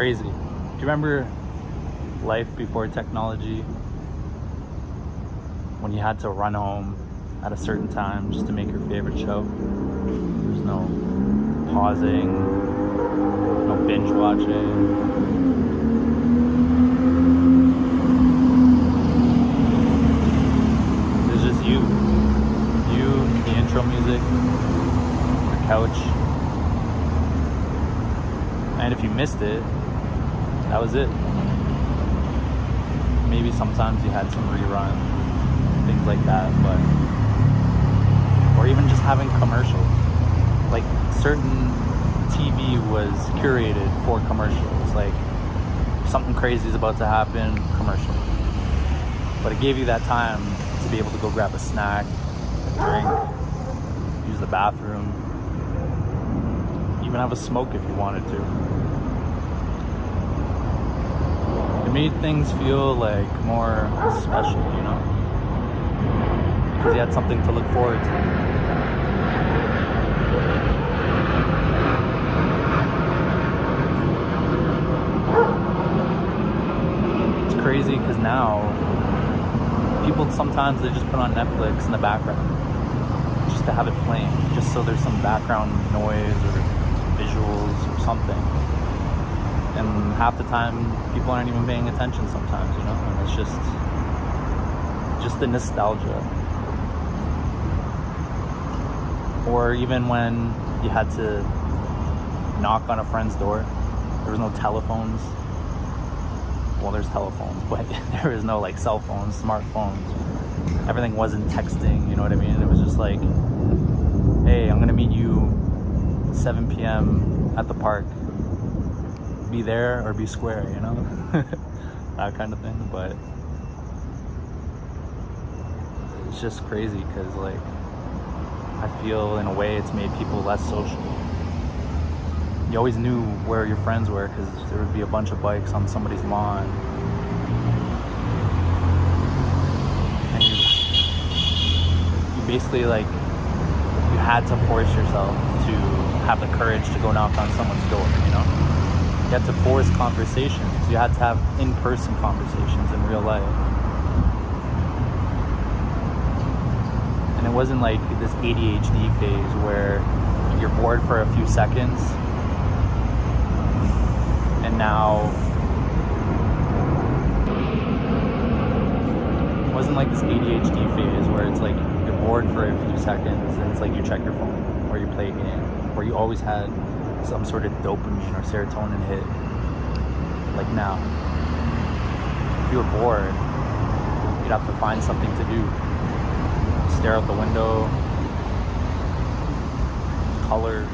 crazy. Do you remember life before technology? When you had to run home at a certain time just to make your favorite show? There's no pausing, no binge watching. There's just you, the intro music, your couch. And if you missed it, that was it. Maybe sometimes you had some rerun, things like that, but or even just having commercials. Like certain TV was curated for commercials. Like something crazy is about to happen, commercial. But it gave you that time to be able to go grab a snack, a drink, use the bathroom, even have a smoke if you wanted to. It made things feel like more special, you know? Because you had something to look forward to. It's crazy because now people sometimes they just put on Netflix in the background just to have it playing, just so there's some background noise or visuals or something. And half the time people aren't even paying attention sometimes, you know? And it's just the nostalgia. Or even when you had to knock on a friend's door, there was no telephones. Well, there's telephones, but there was no like cell phones, smartphones. Everything wasn't texting, you know what I mean? It was just like, hey, I'm gonna meet you 7 p.m. at the park. Be there or be square, you know? That kind of thing. But it's just crazy because like I feel in a way it's made people less social. You always knew where your friends were because there would be a bunch of bikes on somebody's lawn. And you basically like, you had to force yourself to have the courage to go knock on someone's door, you know? You had to force conversations. You had to have in-person conversations in real life. And it wasn't like this ADHD phase where you're bored for a few seconds and now it wasn't like this ADHD phase where it's like you're bored for a few seconds and it's like you check your phone or you play a game, where you always had some sort of dopamine or serotonin hit. Like now, if you were bored, you'd have to find something to do. Stare out the window, color,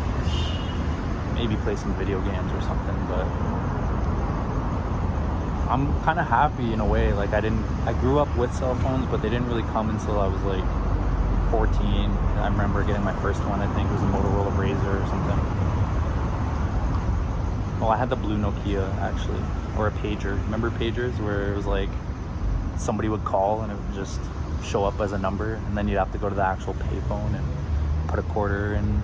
maybe play some video games or something. But I'm kind of happy in a way. Like I grew up with cell phones, but they didn't really come until I was like 14. I remember getting my first one, I think it was a Motorola Razr or something. Well, I had the blue Nokia actually, or a pager. Remember pagers where it was like somebody would call and it would just show up as a number, and then you'd have to go to the actual payphone and put a quarter and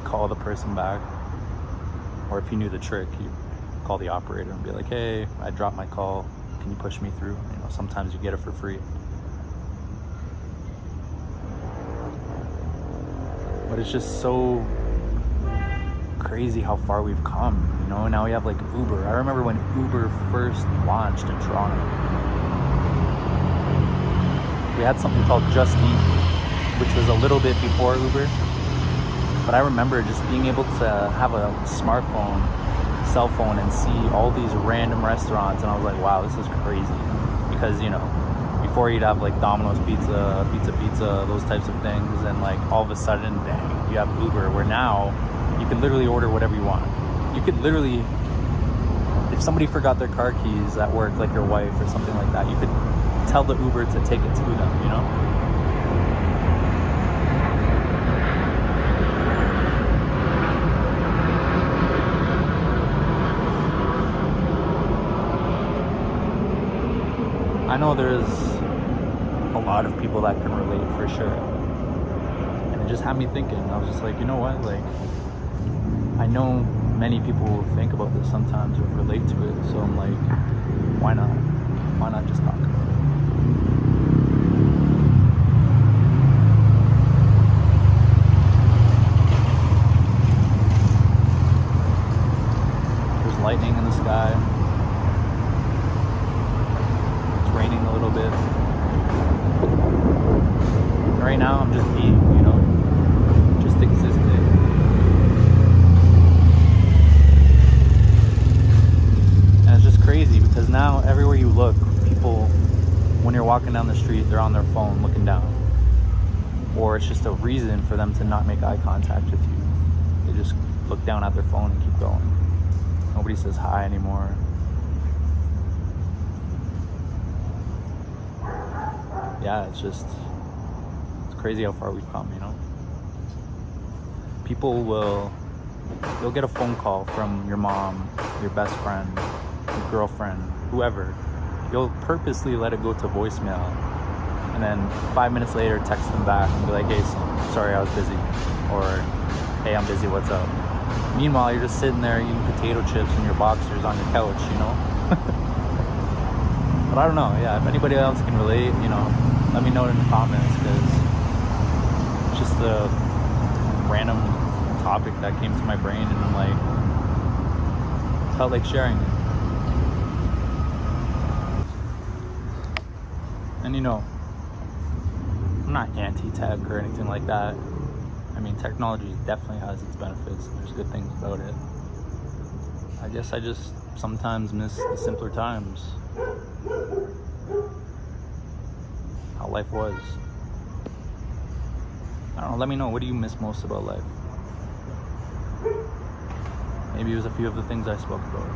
call the person back. Or if you knew the trick, you call the operator and be like, hey, I dropped my call, can you push me through? You know, sometimes you get it for free. But it's just so crazy how far we've come, you know? Now we have like Uber. I remember when Uber first launched in Toronto. We had something called Just Eat, which was a little bit before Uber. But I remember just being able to have a smartphone, cell phone, and see all these random restaurants, and I was like, wow, this is crazy. Because, you know, before you'd have like Domino's Pizza, Pizza, those types of things, and like all of a sudden, bang, you have Uber, where now you can literally order whatever you want. You could literally, if somebody forgot their car keys at work, like your wife or something like that, you could tell the Uber to take it to them, you know? I know there's a lot of people that can relate for sure. And it just had me thinking. I was just like, you know what? Like, I know many people will think about this sometimes or relate to it. So I'm like, why not? Why not just talk about it? There's lightning in the sky. It's raining a little bit. And right now I'm just being, just existing. And it's just crazy because now everywhere you look, people, when you're walking down the street, they're on their phone looking down. Or it's just a reason for them to not make eye contact with you. They just look down at their phone and keep going. Nobody says hi anymore. Yeah, it's crazy how far we've come, You'll get a phone call from your mom, your best friend, your girlfriend, whoever. You'll purposely let it go to voicemail, and then 5 minutes later text them back and be like, hey, sorry, I was busy, or hey, I'm busy, what's up? Meanwhile, you're just sitting there eating potato chips in your boxers on your couch, But I don't know, yeah, if anybody else can relate, let me know in the comments, because it's just a random topic that came to my brain, and I'm like, felt like sharing it. And I'm not anti-tech or anything like that. I mean, technology definitely has its benefits, and there's good things about it. I guess I just sometimes miss the simpler times. How life was. I don't know, let me know, what do you miss most about life? Maybe it was a few of the things I spoke about.